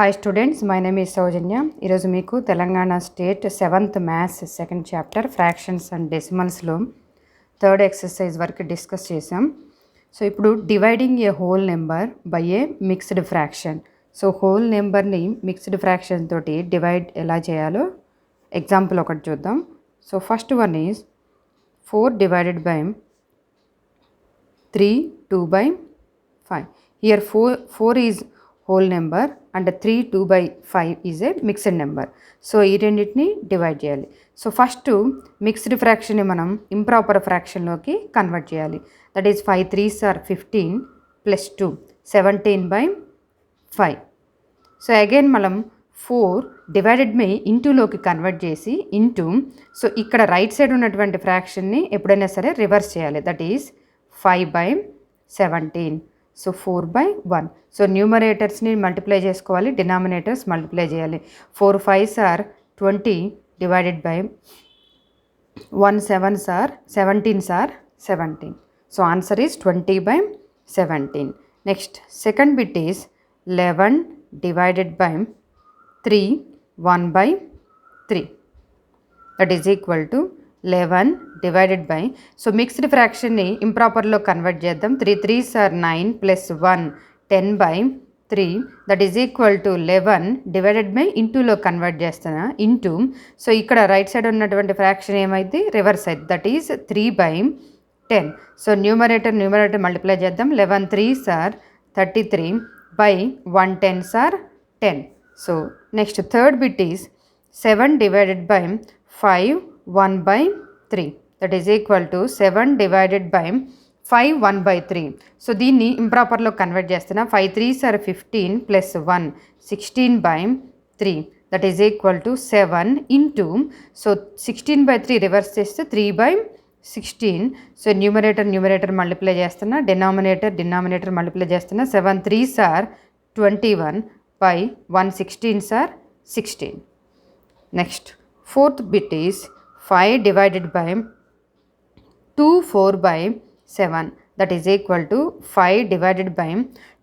Hi students, my name is Soujanya. ఈరోజు మీకు Telangana state 7th maths second chapter fractions and డెసిమల్స్లో third exercise వరకు discuss చేసాం. సో ఇప్పుడు dividing a whole number by a mixed fraction. So whole నెంబర్ని mixed fraction తోటి divide ఎలా చేయాలో ఎగ్జాంపుల్ ఒకటి చూద్దాం. So first one is 4 divided by 3, 2 by 5. Here 4 is whole number and 3, 2 by 5 is a mixed number. So ఈ రెండింటిని divide చేయాలి. So first mixed ఫ్రాక్షన్ని మనం ఇంప్రాపర్ ఫ్రాక్షన్లోకి కన్వర్ట్ చేయాలి. That is 5 3s are 15 plus 2 17 by 5. So again మనం 4 divided by ఇంటూలోకి convert చేసి ఇంటూ, సో ఇక్కడ రైట్ సైడ్ ఉన్నటువంటి ఫ్రాక్షన్ని ఎప్పుడైనా సరే రివర్స్ చేయాలి. That is 5 by 17. So 4 by 1. So న్యూమరేటర్స్ని మల్టిప్లై చేసుకోవాలి, డినామినేటర్స్ మల్టిప్లై చేయాలి. 4 5s are 20 divided by 1 7s are 17s are 17. So answer is 20 by 17. Next second bit is 11 divided by 3 1 by 3. That is equal to 11 divided by, so mixed ఫ్రాక్షన్ని ఇంప్రాపర్లో convert చేద్దాం. 3 3s are 9 plus 1 10 by 3. That is equal to 11 divided by ఇంటూలో convert చేస్తున్నా into, so ఇక్కడ right side ఉన్నటువంటి fraction ఏమైంది, reverse అయింది. That is 3 by 10. So numerator multiply చేద్దాం. 11 3s are 33 by 1 10s are 10. So next third bit is 7 divided by 5 1 by 3. That is equal to 7 divided by 5 1 by 3. So దీన్ని ఇంప్రాపర్లో convert చేస్తున్నా. 5 3s are 15 plus 1 16 by 3. That is equal to 7 into, so 16 by 3 reverse చేస్తే 3 by 16. So numerator multiply చేస్తున్నా, denominator multiply చేస్తున్నా. 7 3s are 21 by 1 16s are 16. Next fourth bit is 5 divided by 2 4 by 7. That is equal to 5 divided by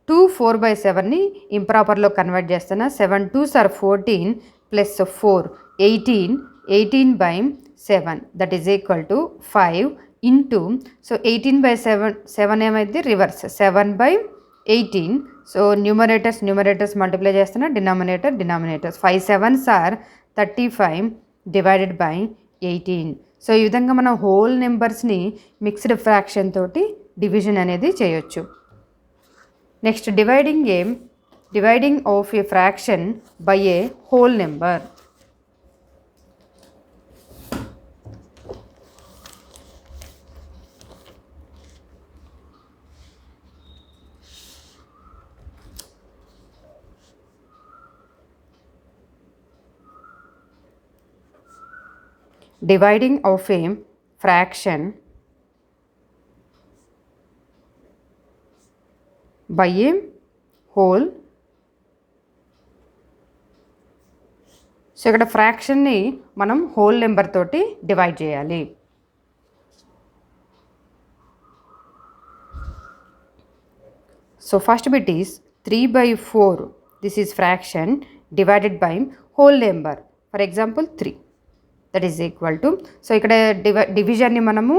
2 4 by 7ని ఇంప్రాపర్లో convert చేస్తున్నా. 7 2s are 14 plus 4 18 by 7. That is equal to 5 into, so 18 by 7 ఏమైంది, reverse 7 by 18. So numerators multiply చేస్తున్నా, denominators 5 7s are 35 divided by 18. So ఈ విధంగా మనం whole నెంబర్స్ని mixed fraction తోటి డివిజన్ అనేది చేయొచ్చు. Next dividing of a fraction by a whole number. Dividing of a fraction by a whole. So ఇక్కడ ఫ్రాక్షన్ని మనం హోల్ నెంబర్ తోటి డివైడ్ చేయాలి. So first bit is 3 by 4. This is fraction divided by whole number, for example 3. That is equal to, so ఇక్కడ డివిజన్ని మనము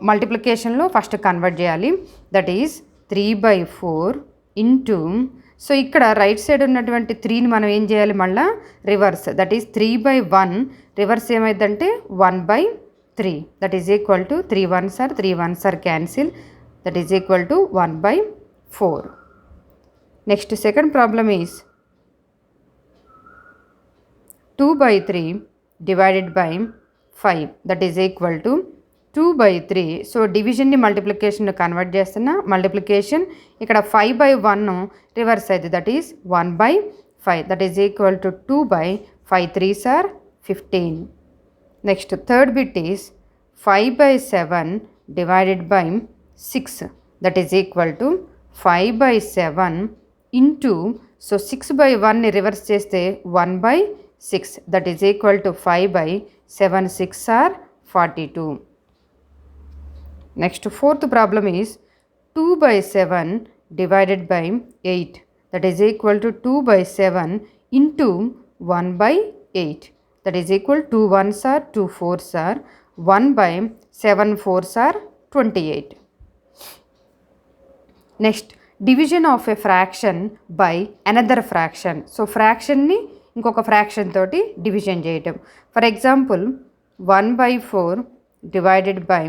మల్టిప్లికేషన్లో first convert చేయాలి. That is 3 by 4 into, so ఇక్కడ right side ఉన్నటువంటి 3ని మనం ఏం చేయాలి, మళ్ళీ reverse. That is 3 by 1 reverse ఏమైందంటే 1 by 3. That is equal to 3 1s are cancel. That is equal to 1 by 4. Next second problem is 2 by 3 divided by 5. That is equal to 2 by 3. So డివిజన్ని multiplication convert చేస్తున్నా, multiplication ఇక్కడ 5 by 1 reverse అయితే that is 1 by 5. That is equal to 2 by 5 3s are 15. Next third bit is 5 by 7 divided by 6. That is equal to 5 by 7 into, so 6 by 1ని reverse చేస్తే 1 by 6. That is equal to 5 by 7 6 are 42. Next fourth problem is 2 by 7 divided by 8. that is equal to 2 by 7 into 1 by 8, that is equal to 2 1s are 2 4s are 1 by 7 4s are 28. Next, division of a fraction by another fraction. So fraction ni ఇంకొక fraction తోటి division చేయటం. For example 1/4 divided by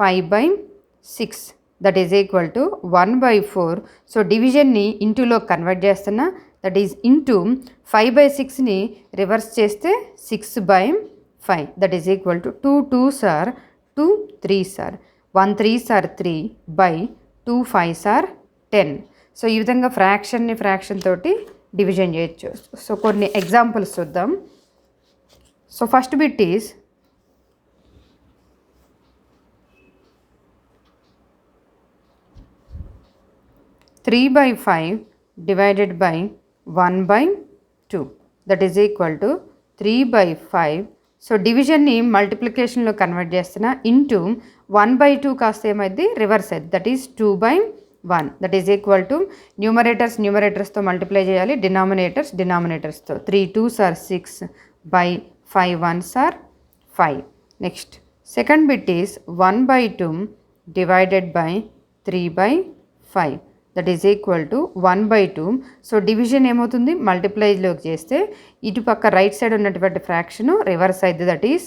5/6 that is equal to 1/4. So డివిజన్ని ఇంటూలో convert చేస్తున్నా, that is into 5/6ని reverse చేస్తే 6/5 that is equal to 2 2s are 2 3s are 1 3s are 3 by 2 5s are 10. So ఈ విధంగా ఫ్రాక్షన్ని ఫ్రాక్షన్ తోటి డివిజన్ చేయొచ్చు. సో కొన్ని ఎగ్జాంపుల్స్ చూద్దాం. So first bit is 3/5 divided by 1/2 that is equal to 3/5. So డివిజన్ని మల్టిప్లికేషన్లో కన్వర్ట్ చేస్తున్నా ఇంటూ 1/2 కాస్త ఏమైంది రివర్స్ అయింది, that is 2/1 that is equal to న్యూమరేటర్స్తో మల్టిప్లై చేయాలి, డినామినేటర్స్తో 3 2s are 6 by 5 1s are 5. Next second bit is 1/2 divided by 3/5 that is equal to 1/2. So division ఏమవుతుంది మల్టిప్లైలోకి చేస్తే ఇటు పక్క రైట్ సైడ్ ఉన్నటువంటి ఫ్రాక్షను రివర్స్ అయింది, దట్ ఈస్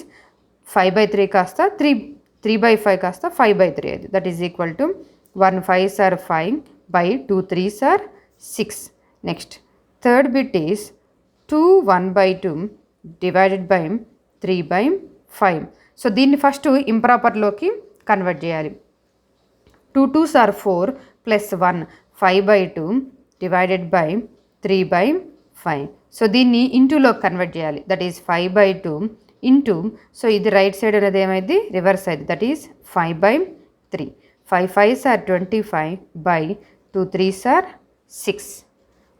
5/3 కాస్త 3/5 కాస్త 5/3 అయింది, that is equal to 1 5s are 5 by 2 3s are 6. Next third bit is 2 1/2 divided by 3/5. So దీన్ని ఫస్ట్ ఇంప్రాపర్లోకి కన్వర్ట్ చేయాలి. 2 2s are 4 plus 1 5/2 divided by 3/5. So దీన్ని ఇంటూలో కన్వర్ట్ చేయాలి, దట్ ఈస్ 5/2 ఇంటూ, సో ఇది right side అనేది ఏమైంది reverse అయింది, that is 5/3. 5 5s are 25 by 2 3s are 6.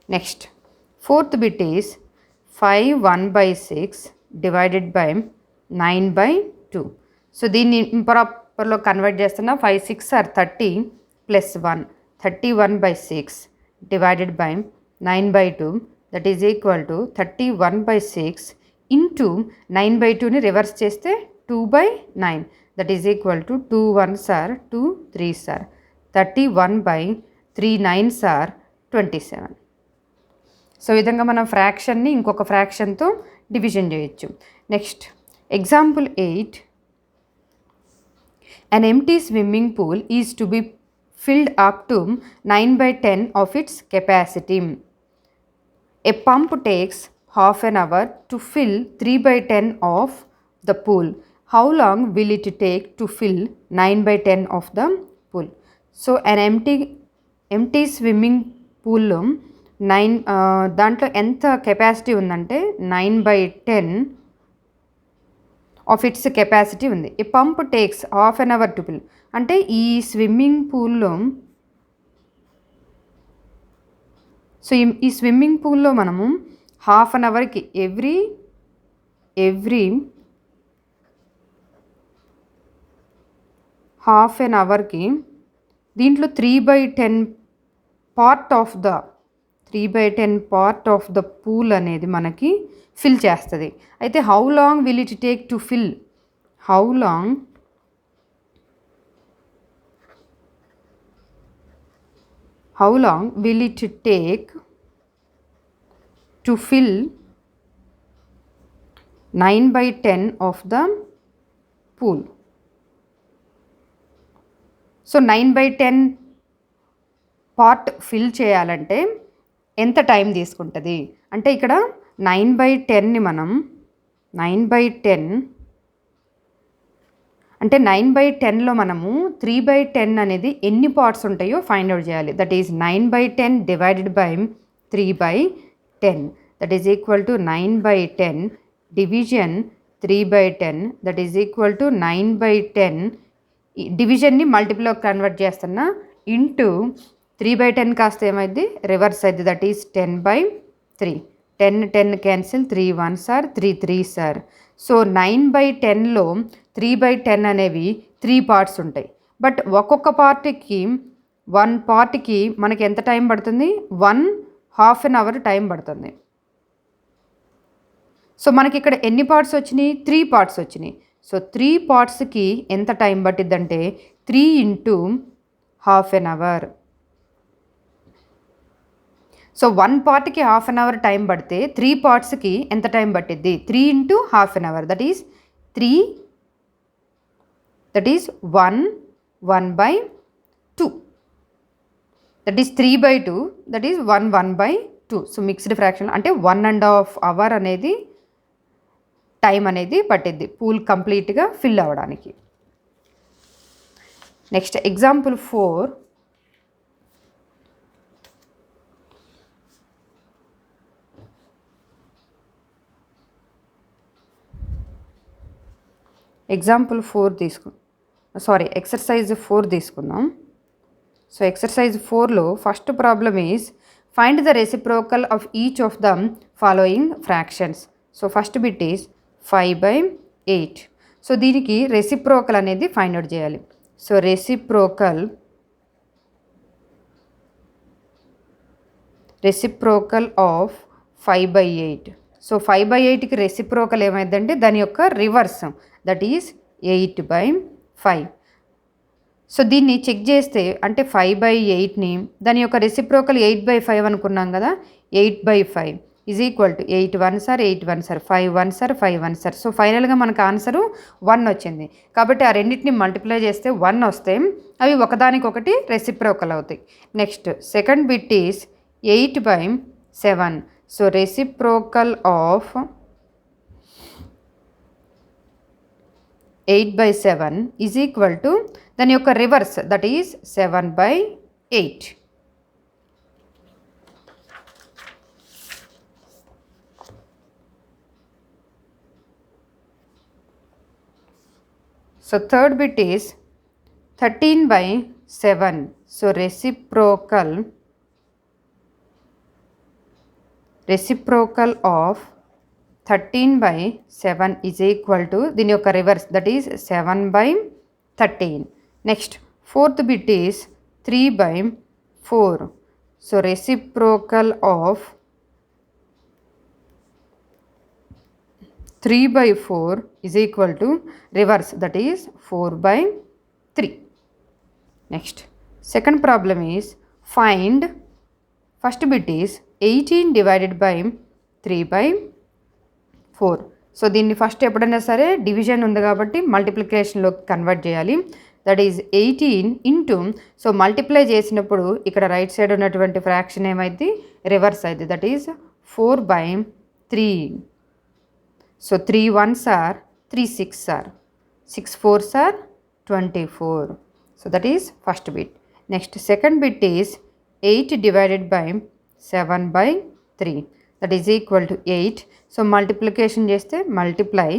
Next fourth bit is 5 1/6 divided by 9/2. So దీన్ని ఇంప్రాపర్లో కన్వర్ట్ చేస్తున్నా 5 6 are 30 plus 1 31/6 divided by 9/2 that is equal to 31/6 into 9/2ని reverse చేస్తే 2/9 that is equal to 2 1s are 2 3s are 31/3 9s are 27. So ఈ విధంగా మనం ఫ్రాక్షన్ని ఇంకొక ఫ్రాక్షన్తో division చేయొచ్చు. Next example 8. An empty swimming pool is to be filled up to 9/10 of its capacity. A pump takes half an hour to fill 3/10 of the pool. How long will it take to fill 9/10 of the pool? So an empty swimming pool లో దాంట్లో ఎంత capacity ఉందంటే 9/10 of it's capacity ఉంది. ఈ pump takes half an hour to fill, అంటే ఈ swimming పూల్లో ఈ స్విమ్మింగ్ పూల్లో మనము హాఫ్ అన్ అవర్కి ఎవ్రీ హాఫ్ అన్ అవర్కి దీంట్లో 3/10 పార్ట్ ఆఫ్ ద పూల్ అనేది మనకి ఫిల్ చేస్తుంది. అయితే how long will it take to fill, how long will it take to fill 9/10 of the pool? So 9/10 part fill చేయాలంటే ఎంత టైం తీసుకుంటుంది అంటే ఇక్కడ 9/10ని మనం 9/10 అంటే 9/10లో మనము 3/10 అనేది ఎన్ని పార్ట్స్ ఉంటాయో ఫైండ్ అవుట్ చేయాలి. That is 9/10 divided by 3/10 that is equal to 9/10 division 3/10 that is equal to 9/10. డివిజన్ని మల్టిపుల్లో కన్వర్ట్ చేస్తున్నా ఇంటూ 3/10 కాస్త ఏమైంది రివర్స్ అయింది, that is 10/3. 10 cancel, 3 1s are 3 3s are. So 9/10లో 3/10 అనేవి 3 పార్ట్స్ ఉంటాయి. బట్ ఒక్కొక్క పార్ట్కి 1 పార్ట్కి మనకి ఎంత టైం పడుతుంది, 1 హాఫ్ అన్ అవర్ టైం పడుతుంది. సో మనకి ఇక్కడ ఎన్ని పార్ట్స్ వచ్చినాయి? 3 పార్ట్స్ వచ్చినాయి. సో 3 పార్ట్స్కి ఎంత టైం పట్టిద్దంటే 3 into half an hour. So 1 పార్ట్కి హాఫ్ అన్ అవర్ టైం పడితే 3 పార్ట్స్కి ఎంత టైం పట్టిద్ది? 3 into half an hour, that is 3, that is 1/2, that is 3/2, that is 1/2. So mixed fraction అంటే 1.5 అవర్ అనేది టైం అనేది పట్టిద్ది పూల్ కంప్లీట్గా ఫిల్ అవ్వడానికి. Next example 4. ఎక్సర్సైజ్ 4 తీసుకుందాం. సో ఎక్సర్సైజ్ 4లో first problem is find the reciprocal of each of the following fractions. So first bit is 5/8. So దీనికి reciprocal అనేది ఫైండ్ అవుట్ చేయాలి. So reciprocal of 5/8. సో 5/8కి reciprocal ఏమైందంటే దాని యొక్క రివర్స్, దట్ ఈజ్ 8/5. సో దీన్ని check చేస్తే అంటే 5/8ని దాని యొక్క రెసిప్రోకల్ 8/5 అనుకున్నాం కదా, 8/5 is equal to 8 1s are 8 1s are 5 1s are 5 1s are. So ఫైనల్గా మనకు ఆన్సరు 1 వచ్చింది. కాబట్టి ఆ రెండింటిని మల్టిప్లై చేస్తే 1 వస్తే అవి ఒకదానికొకటి రెసిప్రోకల్ అవుతాయి. Next second bit is 8/7. So reciprocal of 8/7 is equal to దాని యొక్క reverse, that is 7/8. So third bit is 13/7. So reciprocal of 13/7 is equal to దీని యొక్క reverse, that is 7/13. Next fourth bit is 3/4. So reciprocal of 3/4 is equal to reverse, that is 4/3. Next second problem is find, first bit is 18 divided by 3/4. So దీన్ని first ఎప్పుడైనా సరే division ఉంది కాబట్టి మల్టిప్లికేషన్లోకి convert చేయాలి. That is 18 into, so multiply చేసినప్పుడు ఇక్కడ right side ఉన్నటువంటి fraction ఏమైంది? రివర్స్ అయింది, that is 4/3. So 3 1s are 3 6s are 6 4s are 24. So that is first bit. Next second bit is 8 divided by 7/3, that is equal to 8. So multiplication చేస్తే multiply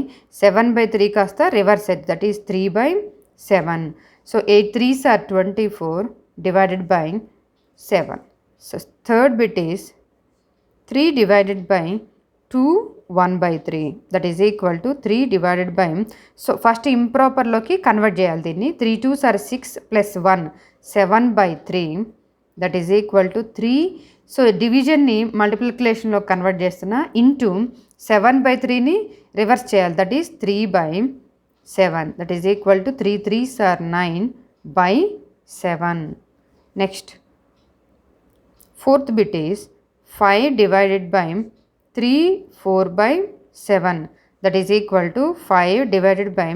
7/3 కాస్త reverse అవుతుంది, that is 3/7. So 8 3s are 24 divided by 7. So third bit is 3 divided by 2 1/3, that is equal to 3 divided by, so first ఇంప్రాపర్లోకి convert చేయాలి దీన్ని. 3 2s are 6 plus 1 7/3, that is equal to 3. So డివిజన్ని మల్టిప్లికేషన్లో convert చేస్తున్నా into 7/3ని reverse చేయాలి, that is 3/7, that is equal to 3 3s are 9/7. Next fourth bit is 5 divided by 3 4/7, that is equal to 5 divided by,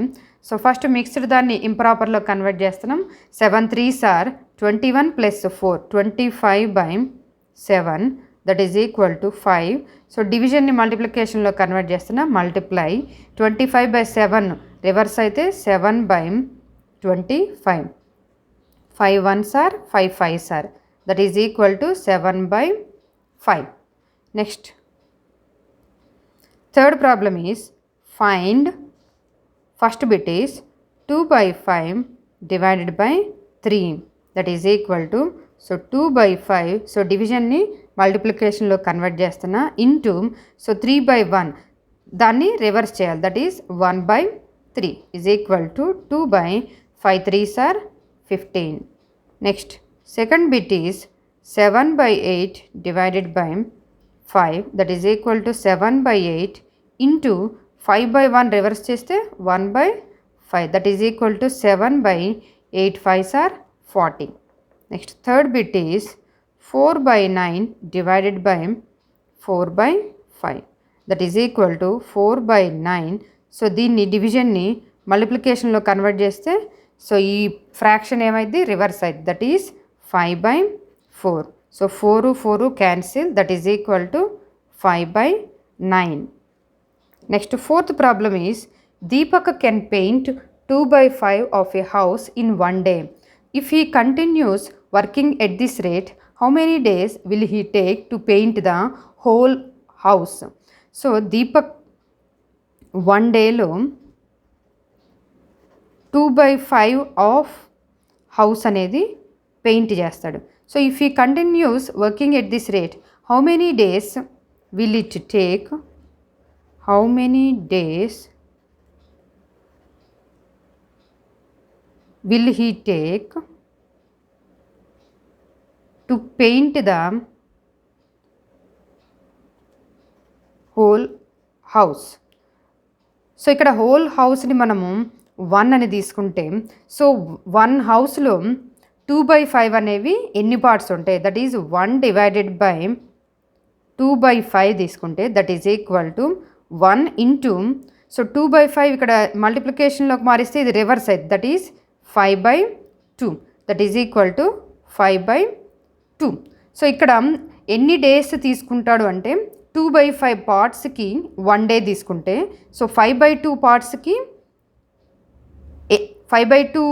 so first mixed దాన్ని ఇంప్రాపర్లో convert చేస్తున్నాం. 7 3s are 21 plus 4 25/7, that is equal to 5. So డివిజన్ని మల్టిప్లికేషన్లో convert చేస్తున్నా, multiply 25/7 reverse అయితే 7/25. 5 1s are 5 5s are, that is equal to 7/5. Next third problem is find, first bit is 2/5 divided by 3, that is equal to, so 2/5, so డివిజన్ని మల్టిప్లికేషన్లో convert చేస్తున్నా into, so 3/1 దాన్ని reverse చేయాలి, that is 1/3 is equal to 2/5 3s are 15. Next second bit is 7/8 divided by 5 that is equal to 7/8 into 5/1 reverse చేస్తే 1/5 that is equal to 7/8 5s are 40. Next third bit is 4/9 divided by 4/5 that is equal to 4/9. So దీన్ని డివిజన్ని మల్టిప్లికేషన్లో convert చేస్తే so ఈ fraction ఏమైంది reverse అయింది that is 5/4. So 4 cancel that is equal to 5/9. Next fourth problem is Deepak can paint 2/5 of a house in 1 day. If he continues working at this rate, how many days will he take to paint the whole house? So Deepak 1 డేలో 2/5 of house అనేది paint చేస్తాడు. So if he continues working at this rate how many days will it take will he take to paint the whole house? So ఇక్కడ whole హౌస్ని మనము 1 అని తీసుకుంటే so 1 హౌస్లో 2/5 అనేవి ఎన్ని పార్ట్స్ ఉంటాయి దట్ ఈజ్ 1 డివైడెడ్ బై 2/5 తీసుకుంటే that is equal to 1 into so 2/5 ఇక్కడ మల్టిప్లికేషన్లోకి మారిస్తే ఇది రివర్స్ అవుతుంది that is 5/2 that is equal to 5/2. So ఇక్కడ ఎన్ని డేస్ తీసుకుంటాడు అంటే 2/5 పార్ట్స్కి 1 డే తీసుకుంటే సో 5/2 పార్ట్స్కి 5/2.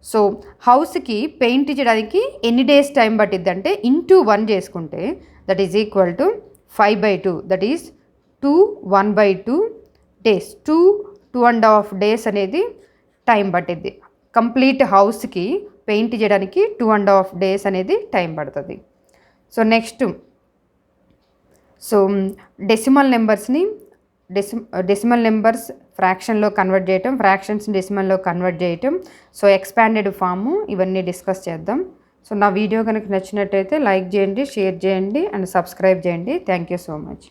సో హౌస్కి పెయింట్ చేయడానికి ఎన్ని డేస్ టైం పట్టిద్ది అంటే ఇంటూ 1 చేసుకుంటే that is equal to 5/2 that is 1/2 days 2.5 days అనేది టైం పట్టిద్ది. కంప్లీట్ హౌస్కి పెయింట్ చేయడానికి 2.5 డేస్ అనేది టైం పడుతుంది. So next so decimal numbers ఫ్రాక్షన్లో కన్వర్ట్ చేయటం, ఫ్రాక్షన్స్ డెసిమల్లో కన్వర్ట్ చేయటం, సో ఎక్స్పాండెడ్ ఫాము ఇవన్నీ డిస్కస్ చేద్దాం. సో నా వీడియో కనుక నచ్చినట్టయితే లైక్ చేయండి, షేర్ చేయండి అండ్ సబ్స్క్రైబ్ చేయండి. Thank you so much.